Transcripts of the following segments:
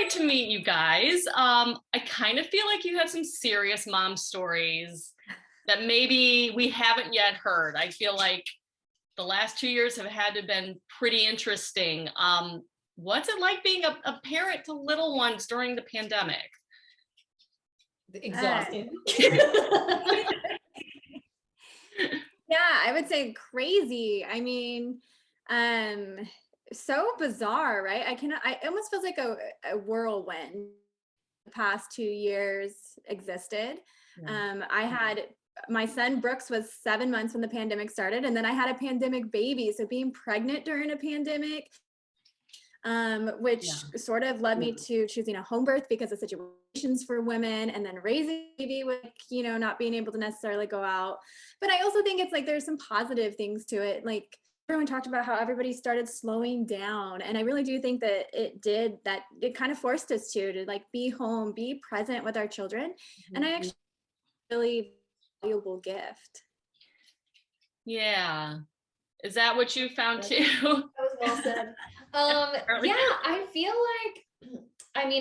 great to meet you guys. I kind of feel like you have some serious mom stories that maybe we haven't yet heard. I feel like the last 2 years have had to been pretty interesting. What's it like being a parent to little ones during the pandemic? Exhausting. Yeah, I would say crazy. I mean, so bizarre, right? It almost feels like a whirlwind. The past 2 years existed. I had my son Brooks was 7 months when the pandemic started, and then I had a pandemic baby. So being pregnant during a pandemic, which sort of led me to choosing a home birth because of situations for women, and then raising a baby with, not being able to necessarily go out. But I also think it's like there's some positive things to it. Like everyone talked about how everybody started slowing down. And I really do think that it kind of forced us to like be home, be present with our children. And I actually really valuable gift. Yeah. Is that what you found too? That was well said. Yeah, I feel like,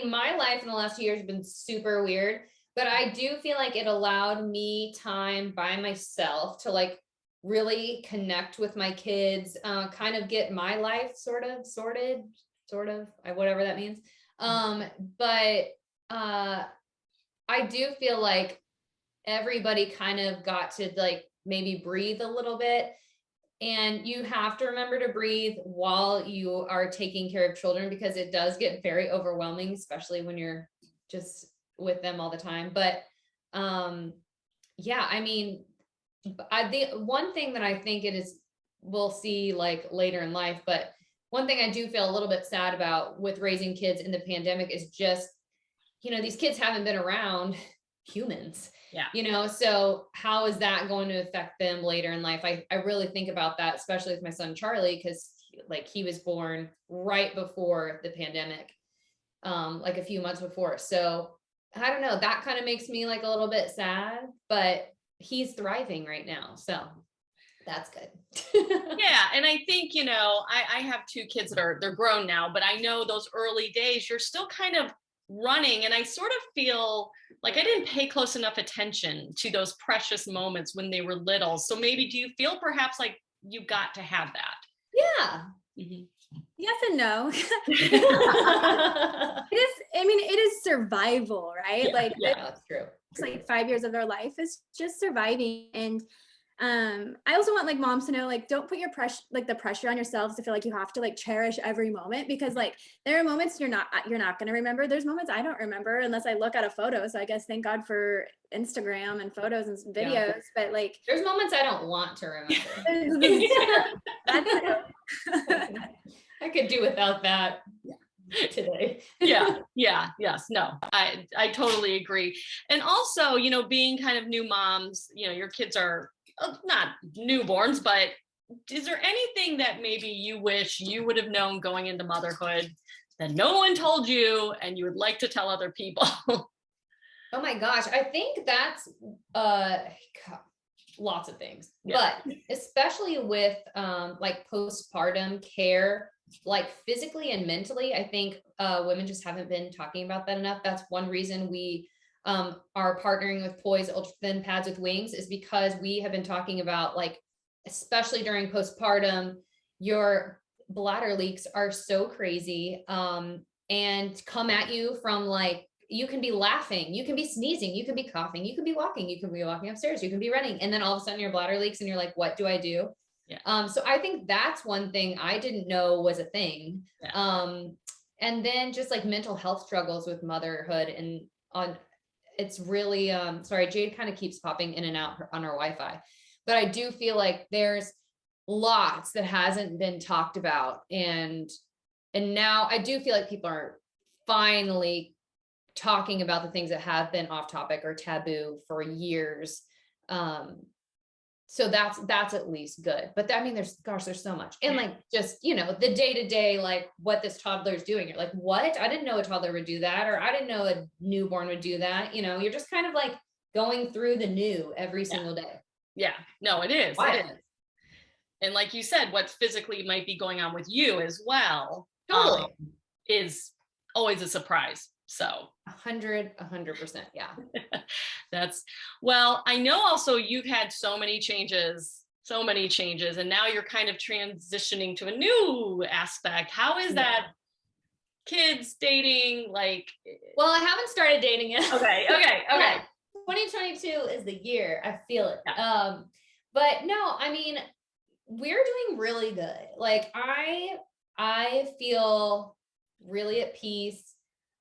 my life in the last 2 years has been super weird, but I do feel like it allowed me time by myself to like really connect with my kids, kind of get my life sort of sorted, whatever that means. But I do feel like everybody kind of got to like maybe breathe a little bit. And you have to remember to breathe while you are taking care of children, because it does get very overwhelming, especially when you're just with them all the time. But the one thing that I think we'll see like later in life, but one thing I do feel a little bit sad about with raising kids in the pandemic is just, these kids haven't been around humans. Yeah. So how is that going to affect them later in life? I really think about that, especially with my son, Charlie, because like he was born right before the pandemic, like a few months before. So I don't know, that kind of makes me like a little bit sad, but he's thriving right now. So that's good. Yeah. And I think, I have two kids they're grown now, but I know those early days, you're still kind of running. And I sort of feel like I didn't pay close enough attention to those precious moments when they were little. So maybe do you feel perhaps like you got to have that? Yeah. Mm-hmm. Yes and no. It is survival, right? Yeah, that's true. It's like 5 years of their life is just surviving. And I also want like moms to know, like, don't put the pressure on yourselves to feel like you have to like cherish every moment, because like there are moments you're not going to remember. There's moments I don't remember unless I look at a photo. So I guess thank God for Instagram and photos and videos. Yeah. But like there's moments I don't want to remember. That's I could do without that. Today. Yes, no, I totally agree. And also, being kind of new moms, your kids are not newborns, but is there anything that maybe you wish you would have known going into motherhood that no one told you and you would like to tell other people? Oh my gosh, I think that's lots of things, but especially with like postpartum care, like physically and mentally, I think women just haven't been talking about that enough. That's one reason we are partnering with Poise Ultra Thin Pads with Wings, is because we have been talking about, like, especially during postpartum, your bladder leaks are so crazy and come at you from like, you can be laughing, you can be sneezing, you can be coughing, you can be walking upstairs, you can be running, and then all of a sudden your bladder leaks and you're like, what do I do? Yeah. So I think that's one thing I didn't know was a thing. Yeah. And then just like mental health struggles with motherhood, and it's really, sorry, Jade kind of keeps popping in and out on our Wi-Fi, but I do feel like there's lots that hasn't been talked about. And now I do feel like people are finally talking about the things that have been off topic or taboo for years. So that's at least good. But I mean, there's so much. And like, just, the day-to-day, like what this toddler is doing. You're like, what? I didn't know a toddler would do that. Or I didn't know a newborn would do that. You're just kind of like going through the new every single day. Yeah, no, it is. Wow. It is. And like you said, what physically might be going on with you as well. Totally. Is always a surprise. So 100%. Yeah. well, I know also you've had so many changes, and now you're kind of transitioning to a new aspect. How is that? Kids, dating, like. Well, I haven't started dating yet. Okay. 2022 is the year. I feel it. Yeah. But no, I mean, we're doing really good. Like I feel really at peace.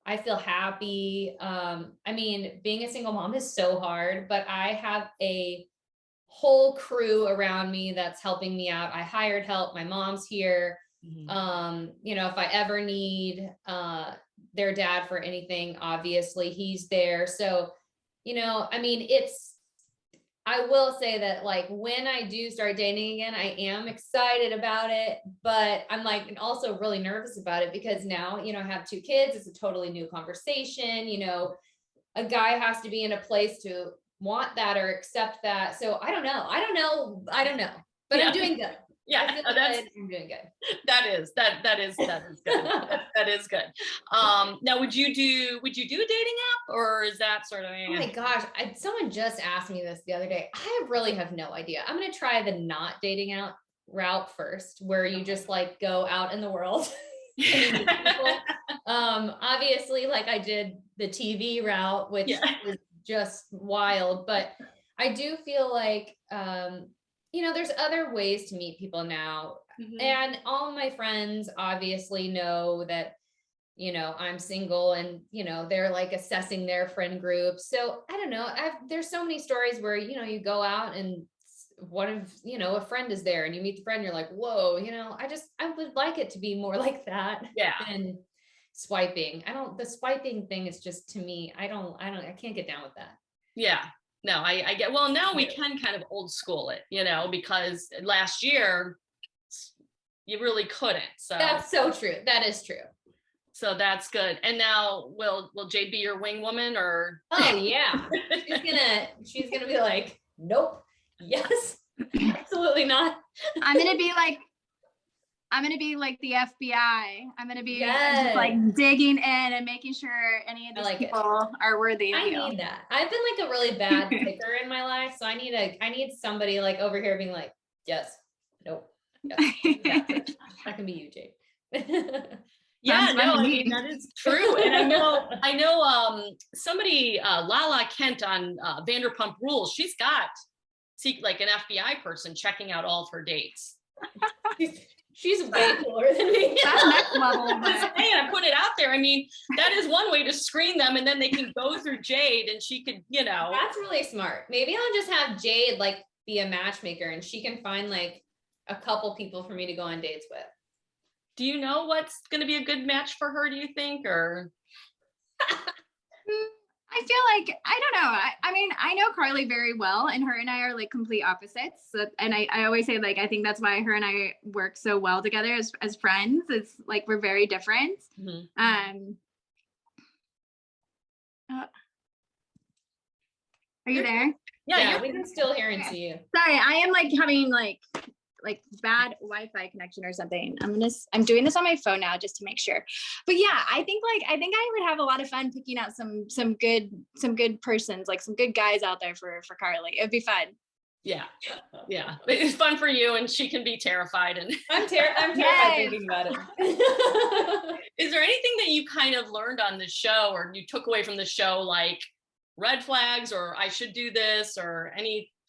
I feel happy. I mean, being a single mom is so hard, but I have a whole crew around me that's helping me out. I hired help. My mom's here. You know, if I ever need their dad for anything, obviously he's there. So, you know, I mean, I will say that like when I do start dating again, I am excited about it, but I'm like also really nervous about it because now, you know, I have 2 kids. It's a totally new conversation. You know, a guy has to be in a place to want that or accept that. So I don't know, but I'm doing good. Yeah, I'm doing good. That is good. That is good. Now, would you do a dating app, or is that sort of? Oh my gosh, someone just asked me this the other day. I really have no idea. I'm gonna try the not dating out route first, where you just like go out in the world. Obviously, like I did the TV route, which was just wild, but I do feel like you know, there's other ways to meet people now. And all my friends obviously know that, you know, I'm single and, you know, they're like assessing their friend group. So I don't know. There's so many stories where, you know, you go out and you know, a friend is there and you meet the friend, you're like, whoa, you know, I would like it to be more like that. Yeah. Than swiping. The swiping thing is just, to me, I can't get down with that. Yeah. No, I get, well, now we can kind of old school it, you know, because last year you really couldn't. So that's so true. That is true. So that's good. And now will Jade be your wing woman or? Oh yeah. She's gonna be like, nope. Yes. Absolutely not. I'm gonna be like the FBI. I'm gonna be just like digging in and making sure any of these people are worthy of you. I need that. I've been like a really bad picker in my life, so I need somebody like over here being like, yes, nope, yes, that can be you, Jade. Yeah, no, I mean that is true, and I know somebody, Lala Kent on Vanderpump Rules. She's got like an FBI person checking out all of her dates. She's way cooler than me. That's next level. I'm putting it out there. I mean, that is one way to screen them, and then they can go through Jade, and she could, you know. That's really smart. Maybe I'll just have Jade like be a matchmaker, and she can find like a couple people for me to go on dates with. Do you know what's going to be a good match for her? Do you think, or? I feel like, I don't know. I mean, I know Carly very well, and her and I are like complete opposites. So, and I always say, like, I think that's why her and I work so well together as friends. It's like, we're very different. Are you there? Yeah, we can still hear and see you. Sorry, I am like having like bad Wi-Fi connection or something. I'm doing this on my phone now just to make sure. But yeah, I think I would have a lot of fun picking out some good persons, like some good guys out there for Carly. It'd be fun. Yeah. It's fun for you, and she can be terrified. And I'm terrified thinking about it. Is there anything that you kind of learned on the show, or you took away from the show, like red flags, or I should do this, or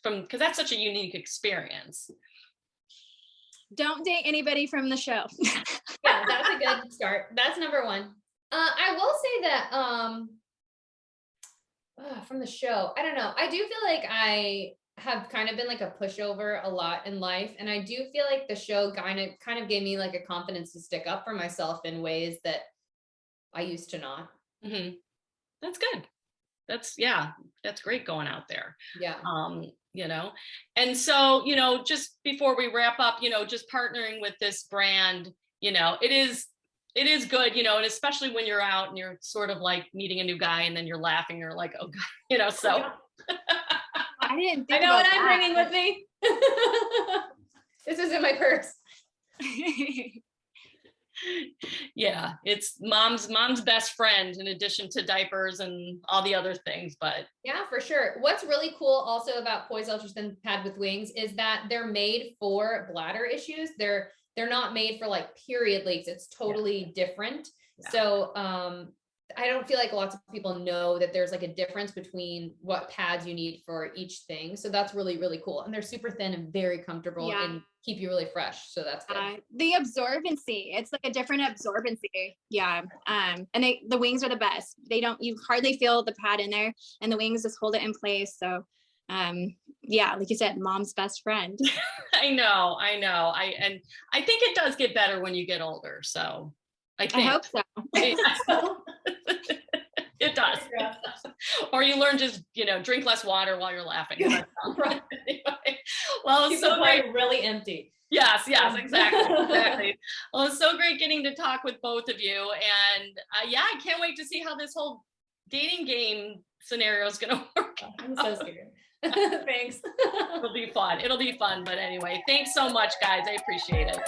because that's such a unique experience? Don't date anybody from the show. Yeah, that's a good start. That's number one. I will say that from the show, I don't know. I do feel like I have kind of been like a pushover a lot in life, and I do feel like the show kind of gave me like a confidence to stick up for myself in ways that I used to not. That's good. That's great going out there. Yeah. You know, and so, you know, just before we wrap up, you know, just partnering with this brand, you know, it is good, you know, and especially when you're out and you're sort of like meeting a new guy and then you're laughing, you're like, oh God, you know, so. I didn't think I know what that. I'm bringing with me. This is in my purse. Yeah, it's mom's best friend in addition to diapers and all the other things, but yeah, for sure. What's really cool also about Poise Ultra Thin Pad with Wings is that they're made for bladder issues. They're not made for like period leaks. It's totally different. Yeah. So I don't feel like lots of people know that there's like a difference between what pads you need for each thing. So that's really, really cool. And they're super thin and very comfortable and keep you really fresh. So that's good. The absorbency, it's like a different absorbency. Yeah. And the wings are the best. You hardly feel the pad in there, and the wings just hold it in place. So yeah, like you said, mom's best friend. I know. I think it does get better when you get older. So I hope so. It does. Or you learn just, drink less water while you're laughing. Right. Anyway, well, it's so great. Really empty. Yes, exactly. Well, it's so great getting to talk with both of you. And I can't wait to see how this whole dating game scenario is going to work. I'm so scared. Thanks. It'll be fun. But anyway, thanks so much, guys. I appreciate it.